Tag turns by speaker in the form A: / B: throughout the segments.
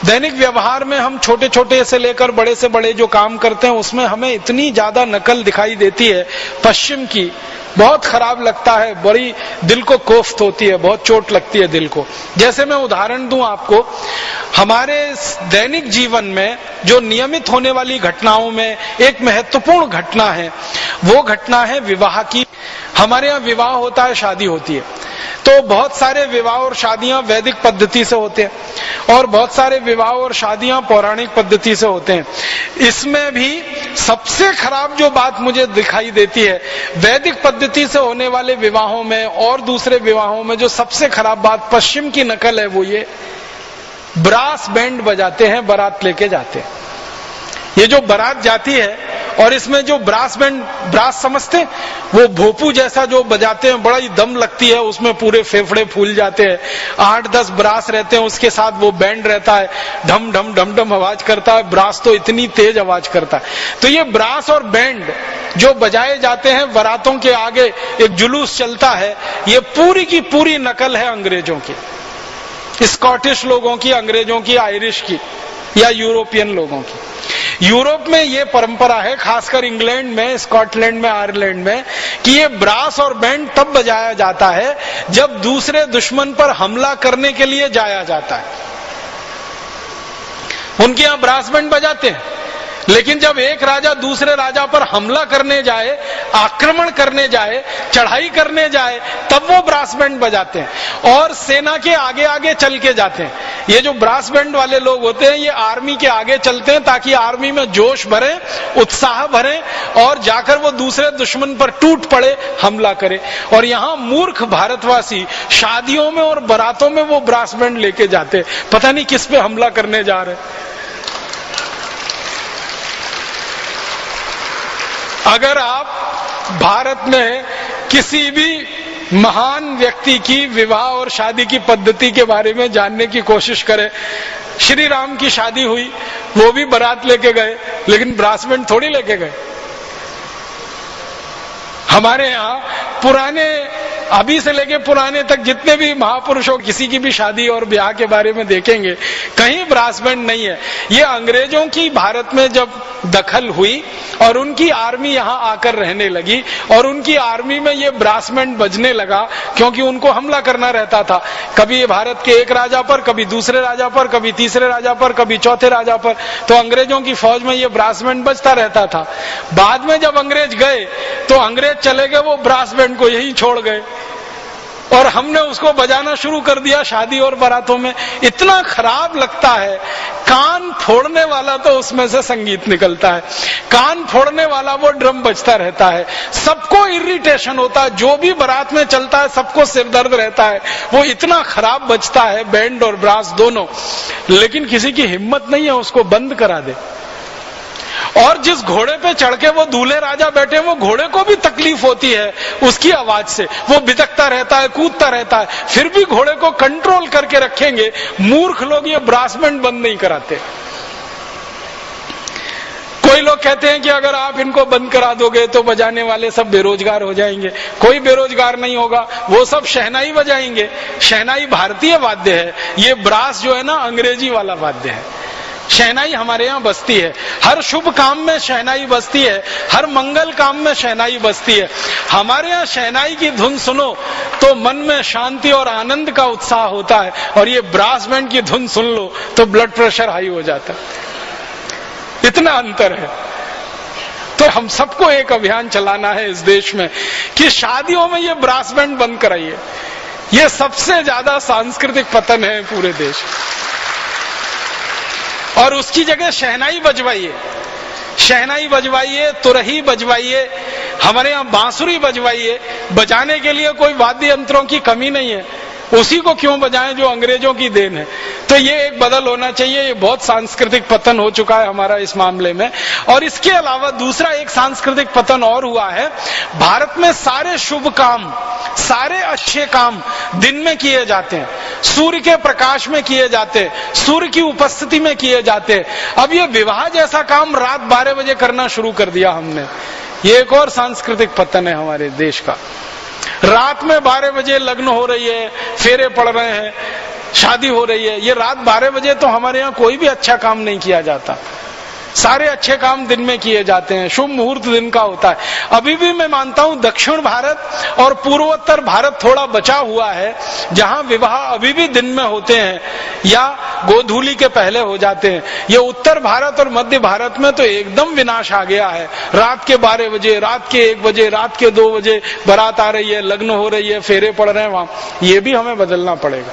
A: दैनिक व्यवहार में हम छोटे छोटे से लेकर बड़े से बड़े जो काम करते हैं उसमें हमें इतनी ज्यादा नकल दिखाई देती है पश्चिम की, बहुत खराब लगता है, बड़ी दिल को कोफ्त होती है, बहुत चोट लगती है दिल को। जैसे मैं उदाहरण दूं आपको, हमारे दैनिक जीवन में जो नियमित होने वाली घटनाओं में एक महत्वपूर्ण घटना है, वो घटना है विवाह की। हमारे यहाँ विवाह होता है, शादी होती है, तो बहुत सारे विवाह और शादियां वैदिक पद्धति से होते हैं और बहुत सारे विवाह और शादियां पौराणिक पद्धति से होते हैं। इसमें भी सबसे खराब जो बात मुझे दिखाई देती है वैदिक पद्धति से होने वाले विवाहों में और दूसरे विवाहों में, जो सबसे खराब बात पश्चिम की नकल है, वो ये ब्रास बैंड बजाते हैं, बारात लेके जाते हैं। ये जो बारात जाती है और इसमें जो ब्रास बैंड, ब्रास समझते हैं, वो भोपू जैसा जो बजाते हैं, बड़ा ही दम लगती है, उसमें पूरे फेफड़े फूल जाते हैं, 8-10 ब्रास रहते हैं, उसके साथ वो बैंड रहता है, ढम ढम ढम ढम आवाज करता है। ब्रास तो इतनी तेज आवाज करता है। तो ये ब्रास और बैंड जो बजाए जाते हैं बारातों के आगे, एक जुलूस चलता है, ये पूरी की पूरी नकल है अंग्रेजों की, स्कॉटिश लोगों की, अंग्रेजों की, आयरिश की या यूरोपियन लोगों की। यूरोप में ये परंपरा है, खासकर इंग्लैंड में, स्कॉटलैंड में, आयरलैंड में, कि ये ब्रास और बैंड तब बजाया जाता है जब दूसरे दुश्मन पर हमला करने के लिए जाया जाता है। उनके यहां ब्रास बैंड बजाते हैं, लेकिन जब एक राजा दूसरे राजा पर हमला करने जाए, आक्रमण करने जाए, चढ़ाई करने जाए, तब वो ब्रास बैंड बजाते हैं और सेना के आगे आगे चल के जाते हैं। ये जो ब्रास बैंड वाले लोग होते हैं, ये आर्मी के आगे चलते हैं ताकि आर्मी में जोश भरे, उत्साह भरे और जाकर वो दूसरे दुश्मन पर टूट पड़े, हमला करे। और यहां मूर्ख भारतवासी शादियों में और बारातों में वो ब्रास बैंड लेके जाते, पता नहीं किस पे हमला करने जा रहे। अगर आप भारत में किसी भी महान व्यक्ति की विवाह और शादी की पद्धति के बारे में जानने की कोशिश करें, श्री राम की शादी हुई, वो भी बारात लेके गए, लेकिन ब्रास बैंड थोड़ी लेके गए। हमारे यहाँ पुराने, अभी से लेके पुराने तक जितने भी महापुरुषों, किसी की भी शादी और ब्याह के बारे में देखेंगे, कहीं ब्रास बैंड नहीं है। ये अंग्रेजों की भारत में जब दखल हुई और उनकी आर्मी यहाँ आकर रहने लगी और उनकी आर्मी में ये ब्रास बैंड बजने लगा, क्योंकि उनको हमला करना रहता था, कभी भारत के एक राजा पर, कभी दूसरे राजा पर, कभी तीसरे राजा पर, कभी चौथे राजा पर, तो अंग्रेजों की फौज में ये ब्रास बैंड बजता रहता था। बाद में जब अंग्रेज गए तो अंग्रेज चले गए, वो ब्रास बैंड को यहीं छोड़ गए और हमने उसको बजाना शुरू कर दिया शादी और बारातों में। इतना खराब लगता है, कान फोड़ने वाला तो उसमें से संगीत निकलता है, कान फोड़ने वाला वो ड्रम बजता रहता है, सबको इरिटेशन होता है, जो भी बारात में चलता है सबको सिरदर्द रहता है, वो इतना खराब बजता है, बैंड और ब्रास दोनों, लेकिन किसी की हिम्मत नहीं है उसको बंद करा दे। और जिस घोड़े पे चढ़ के वो दूल्हे राजा बैठे, वो घोड़े को भी तकलीफ होती है उसकी आवाज से, वो बिदकता रहता है, कूदता रहता है, फिर भी घोड़े को कंट्रोल करके रखेंगे। मूर्ख लोग ये ब्रास बैंड बंद नहीं कराते। कोई लोग कहते हैं कि अगर आप इनको बंद करा दोगे तो बजाने वाले सब बेरोजगार हो जाएंगे। कोई बेरोजगार नहीं होगा, वो सब शहनाई बजाएंगे। शहनाई भारतीय वाद्य है, ये ब्रास जो है ना अंग्रेजी वाला वाद्य है। शहनाई हमारे यहाँ बजती है, हर शुभ काम में शहनाई बजती है, हर मंगल काम में शहनाई बजती है। हमारे यहाँ शहनाई की धुन सुनो तो मन में शांति और आनंद का उत्साह होता है, और ये ब्रास बैंड की धुन सुन लो तो ब्लड प्रेशर हाई हो जाता है। इतना अंतर है। तो हम सबको एक अभियान चलाना है इस देश में कि शादियों में ये ब्रास बैंड बंद कराइए। ये सबसे ज्यादा सांस्कृतिक पतन है पूरे देश, और उसकी जगह शहनाई बजवाइए, शहनाई बजवाइए, तुरही बजवाइए, हमारे यहाँ बांसुरी बजवाइए। बजाने के लिए कोई वाद्य यंत्रों की कमी नहीं है, उसी को क्यों बजाएं जो अंग्रेजों की देन है। तो ये एक बदल होना चाहिए। ये बहुत सांस्कृतिक पतन हो चुका है हमारा इस मामले में। और इसके अलावा दूसरा एक सांस्कृतिक पतन और हुआ है। भारत में सारे शुभ काम, सारे अच्छे काम दिन में किए जाते हैं, सूर्य के प्रकाश में किए जाते हैं, सूर्य की उपस्थिति में किए जाते हैं। अब ये विवाह जैसा काम रात 12 बजे करना शुरू कर दिया हमने। ये एक और सांस्कृतिक पतन है हमारे देश का। रात में 12 बजे लग्न हो रही है, फेरे पड़ रहे हैं, शादी हो रही है, ये रात 12 बजे तो हमारे यहाँ कोई भी अच्छा काम नहीं किया जाता, सारे अच्छे काम दिन में किए जाते हैं, शुभ मुहूर्त दिन का होता है। अभी भी मैं मानता हूं दक्षिण भारत और पूर्वोत्तर भारत थोड़ा बचा हुआ है, जहां विवाह अभी भी दिन में होते हैं या गोधूली के पहले हो जाते हैं। ये उत्तर भारत और मध्य भारत में तो एकदम विनाश आ गया है। रात के 12 बजे, रात के 1 बजे, रात के 2 बजे बारात आ रही है, लग्न हो रही है, फेरे पड़ रहे हैं वहां। ये भी हमें बदलना पड़ेगा।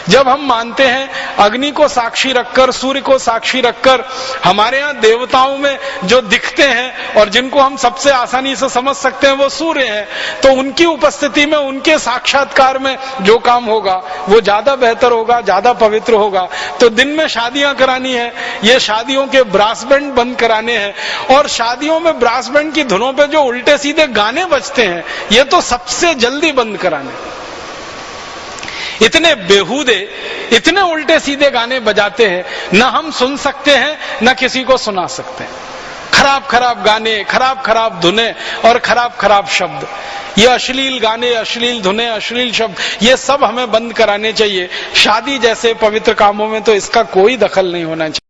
A: जब हम मानते हैं अग्नि को साक्षी रखकर, सूर्य को साक्षी रखकर, हमारे यहाँ देवताओं में जो दिखते हैं और जिनको हम सबसे आसानी से समझ सकते हैं वो सूर्य हैं, तो उनकी उपस्थिति में, उनके साक्षात्कार में जो काम होगा वो ज्यादा बेहतर होगा, ज्यादा पवित्र होगा। तो दिन में शादियां करानी है, ये शादियों के ब्रास बैंड बंद कराने हैं, और शादियों में ब्रास बैंड की धुनों पे जो उल्टे सीधे गाने बजते हैं ये तो सबसे जल्दी बंद कराने। इतने बेहूदे, इतने उल्टे सीधे गाने बजाते हैं, न हम सुन सकते हैं न किसी को सुना सकते हैं। खराब खराब गाने, खराब खराब धुनें और खराब खराब शब्द, ये अश्लील गाने, अश्लील धुनें, अश्लील शब्द, ये सब हमें बंद कराने चाहिए। शादी जैसे पवित्र कामों में तो इसका कोई दखल नहीं होना चाहिए।